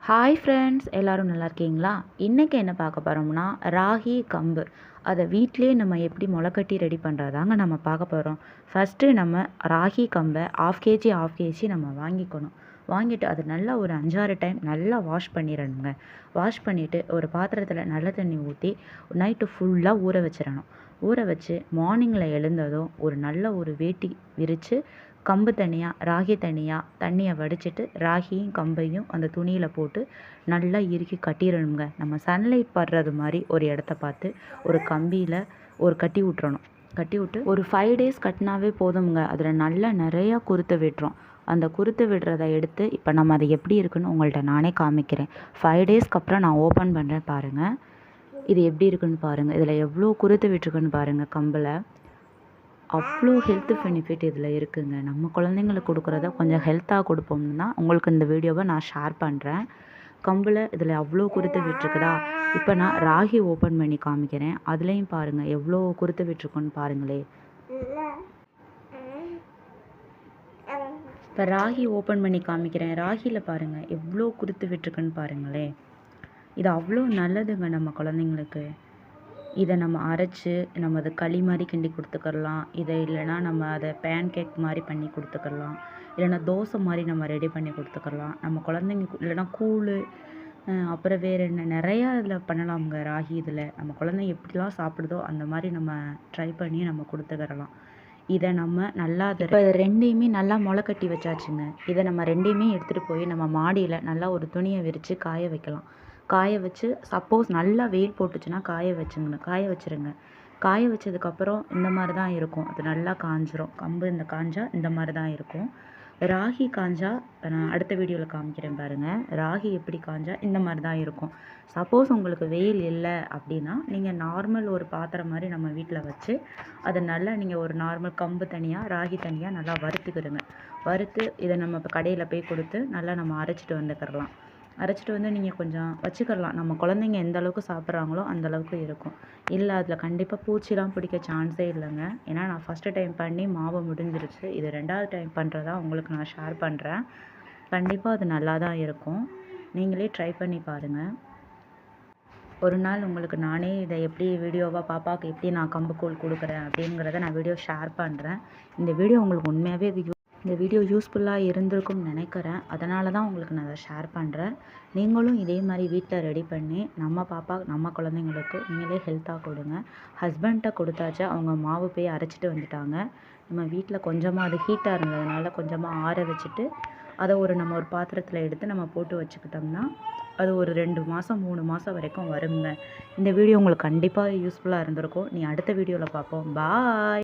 Hi friends, எல்லோரும் நல்லா இருக்கீங்களா? இன்றைக்கி என்ன பார்க்க போகிறோம்னா, ராகி கம்பு அதை வீட்டிலே நம்ம எப்படி முளைக்கட்டி ரெடி பண்ணுறதாங்க நம்ம பார்க்க போகிறோம். ஃபஸ்ட்டு நம்ம ராகி கம்பை ஆஃப் கேஜி நம்ம வாங்கிக்கணும். வாங்கிட்டு அது நல்லா ஒரு 5-6 டைம் நல்லா வாஷ் பண்ணிடணுங்க. வாஷ் பண்ணிவிட்டு ஒரு பாத்திரத்தில் நல்ல தண்ணி ஊற்றி நைட்டு ஃபுல்லாக ஊற வச்சிடணும். ஊற வச்சு மார்னிங்கில் எழுந்ததும் ஒரு நல்ல ஒரு வேட்டி விரித்து கம்பு தனியாக ராகி தனியாக தண்ணியை வடிச்சிட்டு ராகியும் கம்பையும் அந்த துணியில் போட்டு நல்லா இறுக்கி கட்டிடணுங்க. நம்ம சன்லைட் படுறது மாதிரி ஒரு இடத்த பார்த்து ஒரு கம்பியில் ஒரு கட்டி விட்டுறணும். கட்டி விட்டு ஒரு 5 டேஸ் கட்டினாவே போதுங்க. அதில் நல்லா நிறையா குருத்து விட்டுரும். அந்த குருத்து விடுறதை எடுத்து இப்போ நம்ம அதை எப்படி இருக்குன்னு உங்கள்கிட்ட நானே காமிக்கிறேன். 5 டேஸ்க்கு அப்புறம் நான் ஓப்பன் பண்ணுறேன் பாருங்கள். இது எப்படி இருக்குன்னு பாருங்கள். இதில் எவ்வளோ குருத்து விட்டுருக்குன்னு பாருங்கள். கம்பில் அவ்வளோ ஹெல்த் பெனிஃபிட் இதில் இருக்குங்க. நம்ம குழந்தைங்களுக்கு கொடுக்குறத கொஞ்சம் ஹெல்த்தாக கொடுப்போம்னு தான் உங்களுக்கு இந்த வீடியோவை நான் ஷேர் பண்ணுறேன். கம்பில் இதில் அவ்வளோ குருத்து விட்டுருக்குதா? இப்போ நான் ராகி ஓப்பன் பண்ணி காமிக்கிறேன். அதுலேயும் பாருங்கள் எவ்வளோ குருத்து விட்டுருக்குன்னு பாருங்களே. இப்போ ராகி ஓப்பன் பண்ணி காமிக்கிறேன். ராகியில் பாருங்கள் எவ்வளோ குருத்து விட்டுருக்குன்னு பாருங்களே. இது அவ்வளோ நல்லதுங்க நம்ம குழந்தைங்களுக்கு. இதை நம்ம அரைச்சி நம்ம அதை களி மாதிரி கிண்டி கொடுத்துக்கலாம். இதை இல்லைனா நம்ம அதை பேன் கேக் மாதிரி பண்ணி கொடுத்துக்கலாம். இல்லைனா தோசை மாதிரி நம்ம ரெடி பண்ணி கொடுத்துக்கலாம். நம்ம குழந்தைங்க இல்லைனா கூழ், அப்புறம் வேறு என்ன நிறையா இதில் பண்ணலாமுங்க. ராகி இதில் நம்ம குழந்தைங்க எப்படிலாம் சாப்பிடுதோ அந்த மாதிரி நம்ம ட்ரை பண்ணி நம்ம கொடுத்துக்கிறலாம். இதை நம்ம நல்லா இப்போ ரெண்டையுமே நல்லா முளை கட்டி வச்சாச்சுங்க. இதை நம்ம ரெண்டையுமே எடுத்துகிட்டு போய் நம்ம மாடியில் நல்லா ஒரு துணியை விரித்து காய வைக்கலாம். காய வச்சு சப்போஸ் நல்லா வெயில் போட்டுச்சுன்னா காய வச்சுருங்க. காய வச்சதுக்கப்புறம் இந்த மாதிரி தான் இருக்கும். அது நல்லா காஞ்சிரும். கம்பு இந்த காஞ்சா இந்த மாதிரி தான் இருக்கும். ராகி காஞ்சா நான் அடுத்த வீடியோவில் காமிக்கிறேன் பாருங்கள். ராகி எப்படி காஞ்சா இந்த மாதிரி தான் இருக்கும். சப்போஸ் உங்களுக்கு வெயில் இல்லை அப்படின்னா நீங்கள் நார்மல் ஒரு பாத்திரம் மாதிரி நம்ம வீட்டில் வச்சு அதை நல்லா நீங்கள் ஒரு நார்மல் கம்பு தனியாக ராகி தனியாக நல்லா வறுத்துக்கிடுங்க. வறுத்து இதை நம்ம இப்போ கடையில் போய் கொடுத்து நல்லா நம்ம அரைச்சிட்டு வந்துக்கிறலாம். அரைச்சிட்டு வந்து நீங்கள் கொஞ்சம் வச்சுக்கலாம். நம்ம குழந்தைங்க எந்த அளவுக்கு சாப்பிட்றாங்களோ அந்தளவுக்கு இருக்கும். இல்லை அதில் கண்டிப்பாக பூச்சிலாம் பிடிக்க சான்ஸே இல்லைங்க. ஏன்னா நான் ஃபஸ்ட்டு டைம் பண்ணி மாவு முடிஞ்சிருச்சு. இது 2வது டைம் பண்ணுறதா உங்களுக்கு நான் ஷேர் பண்ணுறேன். கண்டிப்பாக அது நல்லா தான் இருக்கும். நீங்களே ட்ரை பண்ணி பாருங்கள். ஒரு நாள் உங்களுக்கு நானே இதை எப்படி வீடியோவாக பாப்பாவுக்கு எப்படி நான் கம்புக்கூழ் கொடுக்குறேன் அப்படிங்கிறத நான் வீடியோ ஷேர் பண்ணுறேன். இந்த வீடியோ உங்களுக்கு உண்மையாகவே இந்த வீடியோ யூஸ்ஃபுல்லாக இருந்திருக்கும்னு நினைக்கிறேன். அதனால தான் உங்களுக்கு நான் அதை ஷேர் பண்ணுறேன். நீங்களும் இதே மாதிரி வீட்டில் ரெடி பண்ணி நம்ம பாப்பா நம்ம குழந்தைங்களுக்கு நீங்களே ஹெல்த்தாக கொடுங்க. ஹஸ்பண்ட்டை கொடுத்தாச்சு, அவங்க மாவு போய் அரைச்சிட்டு வந்துட்டாங்க. நம்ம வீட்டில் கொஞ்சமாக அது ஹீட்டாக இருந்ததுனால கொஞ்சமாக ஆற வச்சுட்டு அதை நம்ம ஒரு பாத்திரத்தில் எடுத்து நம்ம போட்டு வச்சுக்கிட்டோம்னா அது ஒரு 2 மாதம் 3 மாதம் வரைக்கும் வருங்க. இந்த வீடியோ உங்களுக்கு கண்டிப்பாக யூஸ்ஃபுல்லாக இருந்திருக்கும். அடுத்த வீடியோவில் பார்ப்போம். பாய்.